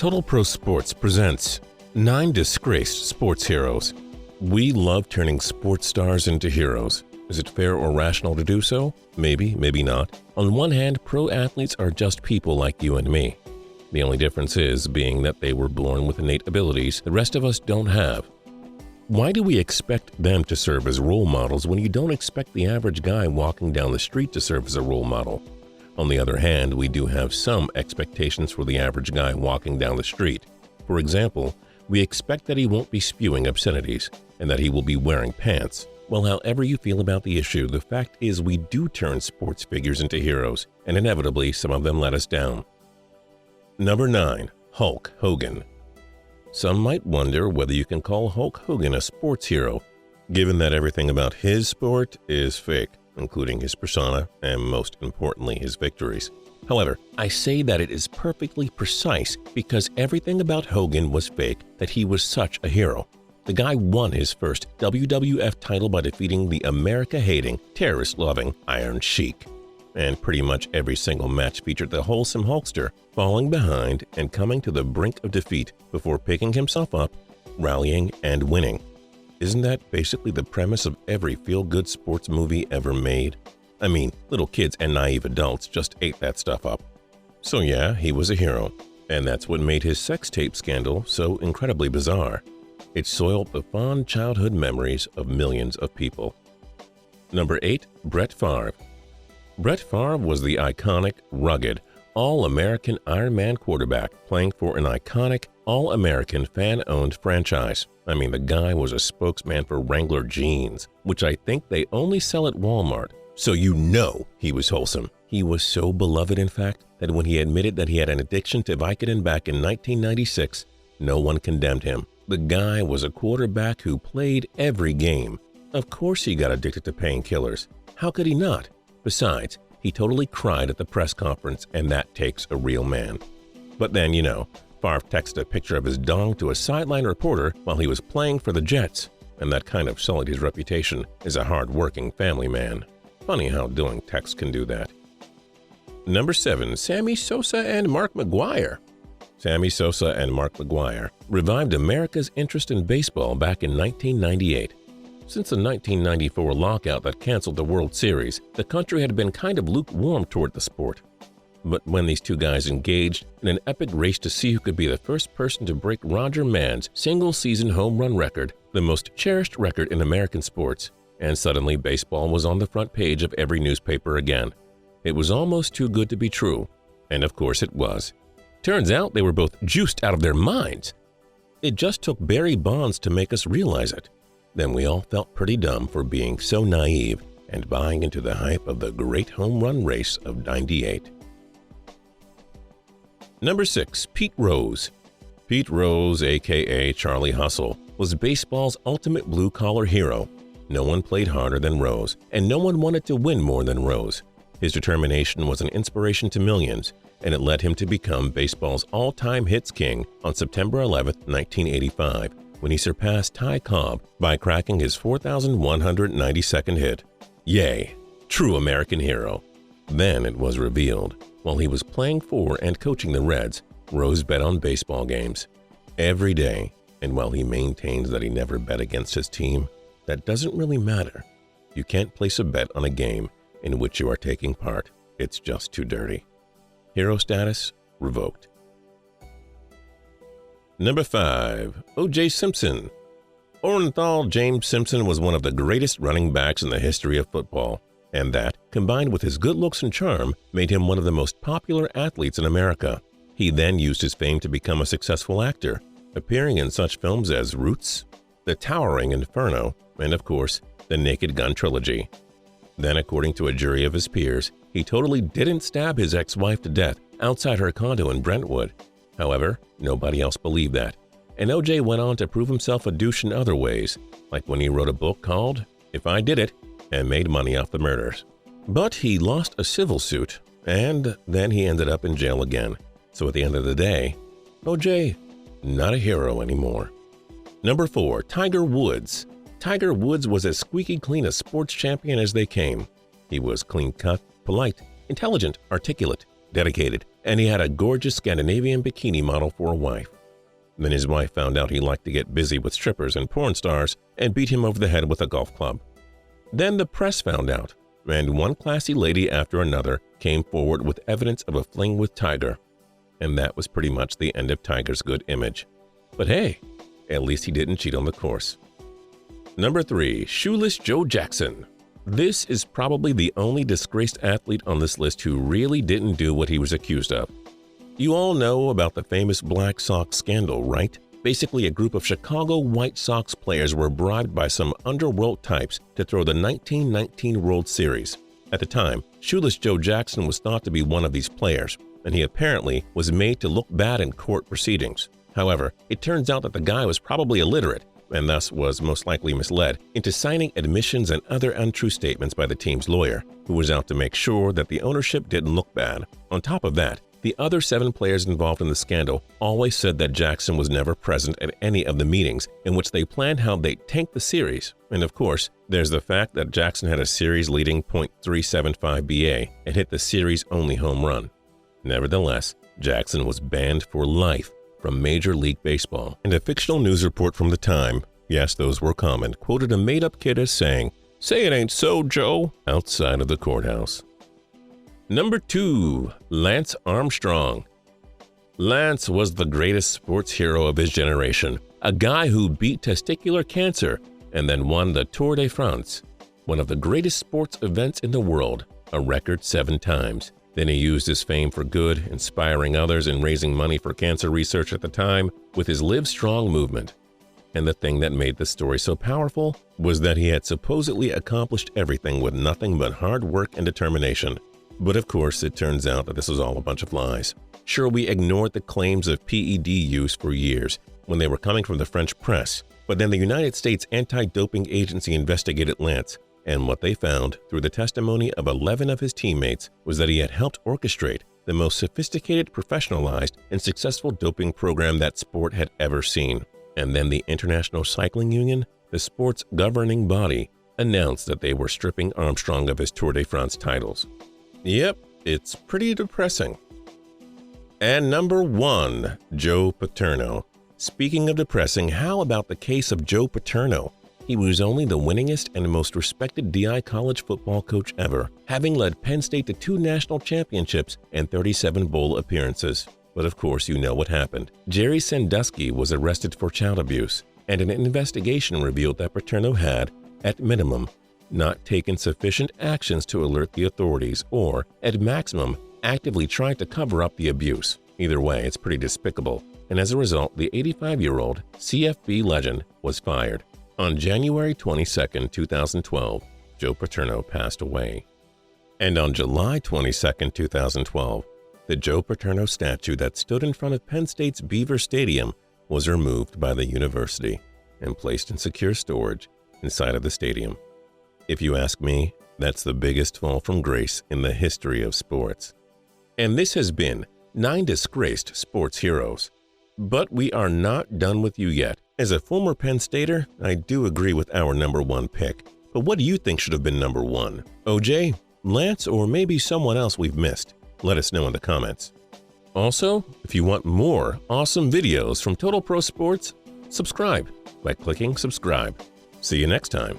Total Pro Sports presents 9 Disgraced Sports Heroes. We love turning sports stars into heroes. Is it fair or rational to do so? Maybe, maybe not. On one hand, pro athletes are just people like you and me. The only difference is being that they were born with innate abilities the rest of us don't have. Why do we expect them to serve as role models when you don't expect the average guy walking down the street to serve as a role model? On the other hand, we do have some expectations for the average guy walking down the street. For example, we expect that he won't be spewing obscenities and that he will be wearing pants. Well, however you feel about the issue, the fact is we do turn sports figures into heroes, and inevitably some of them let us down. Number 9. Hulk Hogan. Some might wonder whether you can call Hulk Hogan a sports hero, given that everything about his sport is fake, including his persona and, most importantly, his victories. However, I say that it is perfectly precise because everything about Hogan was fake that he was such a hero. The guy won his first WWF title by defeating the America-hating, terrorist-loving Iron Sheik. And pretty much every single match featured the wholesome Hulkster falling behind and coming to the brink of defeat before picking himself up, rallying, and winning. Isn't that basically the premise of every feel-good sports movie ever made? I mean, little kids and naive adults just ate that stuff up. So yeah, he was a hero, and that's what made his sex tape scandal so incredibly bizarre. It soiled the fond childhood memories of millions of people. Number 8. Brett Favre. Brett Favre was the iconic, rugged, all-American Iron Man quarterback playing for an iconic, all-American fan-owned franchise. I mean, the guy was a spokesman for Wrangler jeans, which I think they only sell at Walmart, so you know he was wholesome. He was so beloved, in fact, that when he admitted that he had an addiction to Vicodin back in 1996, no one condemned him. The guy was a quarterback who played every game. Of course he got addicted to painkillers. How could he not? Besides, he totally cried at the press conference, and that takes a real man. But then, Favre texted a picture of his dong to a sideline reporter while he was playing for the Jets, and that kind of sullied his reputation as a hard-working family man. Funny how doing text can do that. Number 7. Sosa and Maguire. Sammy Sosa and Maguire revived America's interest in baseball back in 1998. Since the 1994 lockout that canceled the World Series, the country had been kind of lukewarm toward the sport. But when these two guys engaged in an epic race to see who could be the first person to break Roger Mann's single-season home run record, the most cherished record in American sports, and suddenly baseball was on the front page of every newspaper again. It was almost too good to be true, and of course it was. Turns out they were both juiced out of their minds. It just took Barry Bonds to make us realize it. Then we all felt pretty dumb for being so naive and buying into the hype of the great home run race of '98. Number 6. Pete Rose. Pete Rose, aka Charlie Hustle, was baseball's ultimate blue-collar hero. No one played harder than Rose, and no one wanted to win more than Rose. His determination was an inspiration to millions, and it led him to become baseball's all-time hits king on September 11, 1985, when he surpassed Ty Cobb by cracking his 4,192nd hit. Yay! True American hero. Then it was revealed. While he was playing for and coaching the Reds, Rose bet on baseball games every day, and while he maintains that he never bet against his team, that doesn't really matter. You can't place a bet on a game in which you are taking part. It's just too dirty. Hero status revoked. Number 5. O.J. Simpson. Orenthal James Simpson was one of the greatest running backs in the history of football, and that, combined with his good looks and charm, made him one of the most popular athletes in America. He then used his fame to become a successful actor, appearing in such films as Roots, The Towering Inferno, and of course, the Naked Gun trilogy. Then, according to a jury of his peers, he totally didn't stab his ex-wife to death outside her condo in Brentwood. However, nobody else believed that, and O.J. went on to prove himself a douche in other ways, like when he wrote a book called If I Did It, and made money off the murders. But he lost a civil suit, and then he ended up in jail again. So at the end of the day, O.J., not a hero anymore. Number 4. Tiger Woods. Tiger Woods was as squeaky clean a sports champion as they came. He was clean-cut, polite, intelligent, articulate, dedicated, and he had a gorgeous Scandinavian bikini model for a wife. Then his wife found out he liked to get busy with strippers and porn stars and beat him over the head with a golf club. Then the press found out, and one classy lady after another came forward with evidence of a fling with Tiger. And that was pretty much the end of Tiger's good image. But hey, at least he didn't cheat on the course. Number 3. Shoeless Joe Jackson. This is probably the only disgraced athlete on this list who really didn't do what he was accused of. You all know about the famous Black Sox scandal, right? Basically, a group of Chicago White Sox players were bribed by some underworld types to throw the 1919 World Series. At the time, Shoeless Joe Jackson was thought to be one of these players, and he apparently was made to look bad in court proceedings. However, it turns out that the guy was probably illiterate, and thus was most likely misled into signing admissions and other untrue statements by the team's lawyer, who was out to make sure that the ownership didn't look bad. On top of that, the other 7 players involved in the scandal always said that Jackson was never present at any of the meetings in which they planned how they'd tank the series. And of course, there's the fact that Jackson had a series-leading .375 BA and hit the series-only home run. Nevertheless, Jackson was banned for life from Major League Baseball. And a fictional news report from the time, yes, those were common, quoted a made-up kid as saying, "Say it ain't so, Joe," outside of the courthouse. Number 2. Lance Armstrong. Lance was the greatest sports hero of his generation, a guy who beat testicular cancer and then won the Tour de France, one of the greatest sports events in the world, a record 7 times. Then he used his fame for good, inspiring others and raising money for cancer research at the time with his Live Strong movement. And the thing that made the story so powerful was that he had supposedly accomplished everything with nothing but hard work and determination. But of course, it turns out that this was all a bunch of lies. Sure, we ignored the claims of PED use for years when they were coming from the French press, but then the United States Anti-Doping Agency investigated Lance, and what they found through the testimony of 11 of his teammates was that he had helped orchestrate the most sophisticated, professionalized, and successful doping program that sport had ever seen. And then the International Cycling Union, the sport's governing body, announced that they were stripping Armstrong of his Tour de France titles. Yep, it's pretty depressing. And number 1, Joe Paterno. Speaking of depressing, how about the case of Joe Paterno? He was only the winningest and most respected DI college football coach ever, having led Penn State to 2 national championships and 37 bowl appearances. But of course, you know what happened. Jerry Sandusky was arrested for child abuse, and an investigation revealed that Paterno had, at minimum, not taken sufficient actions to alert the authorities or, at maximum, actively tried to cover up the abuse. Either way, it's pretty despicable. And as a result, the 85-year-old CFB legend was fired. On January 22, 2012, Joe Paterno passed away. And on July 22, 2012, the Joe Paterno statue that stood in front of Penn State's Beaver Stadium was removed by the university and placed in secure storage inside of the stadium. If you ask me, that's the biggest fall from grace in the history of sports. And this has been 9 Disgraced Sports Heroes. But we are not done with you yet. As a former Penn Stater, I do agree with our number 1 pick. But what do you think should have been number 1? OJ, Lance, or maybe someone else we've missed? Let us know in the comments. Also, if you want more awesome videos from Total Pro Sports, subscribe by clicking subscribe. See you next time.